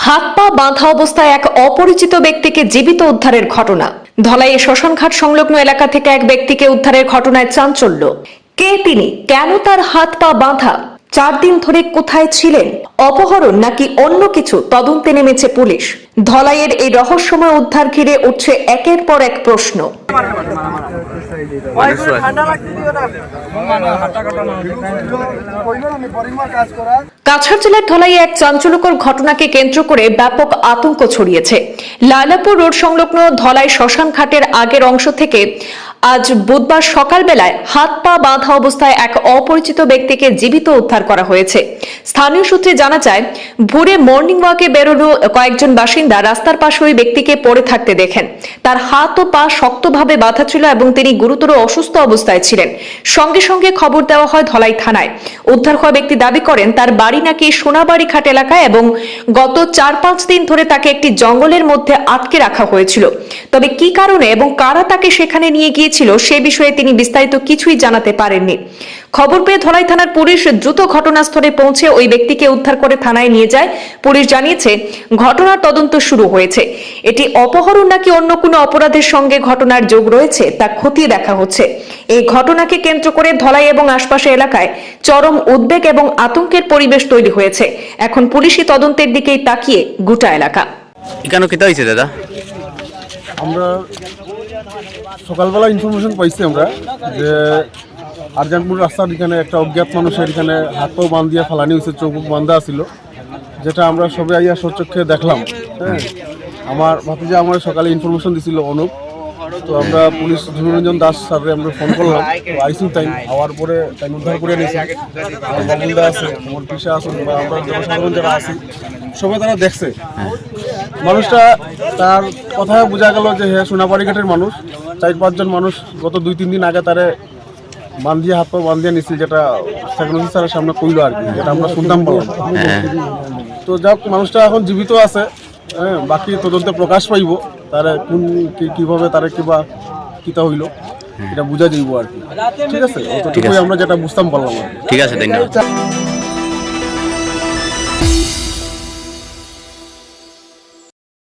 হাত পা বাঁধা অবস্থায় এক অপরিচিত ব্যক্তিকে জীবিত উদ্ধারের ঘটনা। ধলাইয়ে শ্মশানঘাট সংলগ্ন এলাকা থেকে এক ব্যক্তিকে উদ্ধারের ঘটনায় চাঞ্চল্য। কে তিনি, কেন তার হাত পা বাঁধা, 4 দিন ধরে কোথায় ছিলেন, অপহরণ নাকি অন্য কিছু, তদন্তে নেমেছে পুলিশ। ধলাইয়ের এই রহস্যময় উদ্ধার ঘিরে উঠছে একের পর এক প্রশ্ন। কাছাড় জেলার ধলাইয়ে এক চাঞ্চল্যকর ঘটনাকে কেন্দ্র করে ব্যাপক আতঙ্ক ছড়িয়েছে। লালাপুর রোড সংলগ্ন ধলাই শ্মশান ঘাটের আগের অংশ থেকে আজ বুধবার সকালবেলায় হাত পা বাঁধা অবস্থায় এক অপরিচিত ব্যক্তিকে জীবিত উদ্ধার করা হয়েছে। স্থানীয় সূত্রে জানা যায়, ভোরে মর্নিং ওয়াকে বেরোনো কয়েকজন বাসিন্দা রাস্তার পাশে ওই ব্যক্তিকে পড়ে থাকতে দেখেন। তার হাত ও পা শক্তভাবে বাঁধা ছিল এবং তিনি গুরুতর অসুস্থ অবস্থায় ছিলেন। সঙ্গে সঙ্গে খবর দেওয়া হয় ধলাই থানায়। উদ্ধার হওয়া ব্যক্তি দাবি করেন তার বাড়ি নাকি সোনাবাড়ি ঘাট এলাকায় এবং গত 4-5 দিন ধরে তাকে একটি জঙ্গলের মধ্যে আটকে রাখা হয়েছিল। তবে কি কারণে এবং কারা তাকে সেখানে নিয়ে গিয়েছিল সে বিষয়ে তিনি বিস্তারিত কিছুই জানাতে পারেননি। খবর পেয়ে ধলাই থানার পুলিশ দ্রুত ঘটনাস্থলে পৌঁছে ওই ব্যক্তিকে উদ্ধার করে থানায় নিয়ে যায়। পুলিশ জানিয়েছে ঘটনার তদন্ত শুরু হয়েছে। এটি অপহরণ নাকি অন্য কোনো অপরাধের সঙ্গে ঘটনার যোগ রয়েছে তা খতিয়ে দেখা হচ্ছে। এই ঘটনাকে কেন্দ্র করে ধলাই এবং আশপাশের এলাকায় চরম উদ্বেগ এবং আতঙ্কের পরিবেশ তৈরি হয়েছে। এখন পুলিশি তদন্তের দিকেই তাকিয়ে গোটা এলাকা। কেন কি হয়েছে দাদা? আমরা সকালবেলা ইনফরমেশন পাইছি আমরা যে আরজানপুর রাস্তার এখানে একটা অজ্ঞাত মানুষের এখানে হাত পাও বাঁধ দিয়ে ফালানি হয়েছে, চোখ বাঁধা ছিল, যেটা আমরা সবাই আইয়া সচক্ষে দেখলাম। হ্যাঁ, আমার ভাতিজা আমার সকালে ইনফরমেশন দিছিল অনুপ, তো আমরা পুলিশ ধনুরঞ্জন দাস স্যারকে আমরা ফোন করলাম। তো আইসিউ টাইম হওয়ার পরে টাইম উদ্ধার করে নিয়েছি। আমার বাবুলদা আছে, আমার পিসা আসুন বা আমরা জনসাধারণ যারা আছি সবাই তারা দেখছে। মানুষটা তার কথায় বোঝা গেল যে হ্যাঁ সোনাবাড়ি ঘাটের মানুষ। 4-5 জন মানুষ গত 2-3 দিন আগে তারে বান্ধিয়ে হাত পা বান্ধিয়ে নিছিল, যেটা সেকেন্ড স্যারের সামনে কইলো আর কি, যেটা আমরা শুনতাম বললাম। তো যাক, মানুষটা এখন জীবিত আছে। হ্যাঁ, বাকি তদন্তে প্রকাশ পাইব তারা কোন কিভাবে তারা কিবা কিতা হইল এটা বুঝা যাইব আর কি। ঠিক আছে, অতটুকুই আমরা যেটা বুঝতাম পারলাম আর কি। ঠিক আছে, ধন্যবাদ।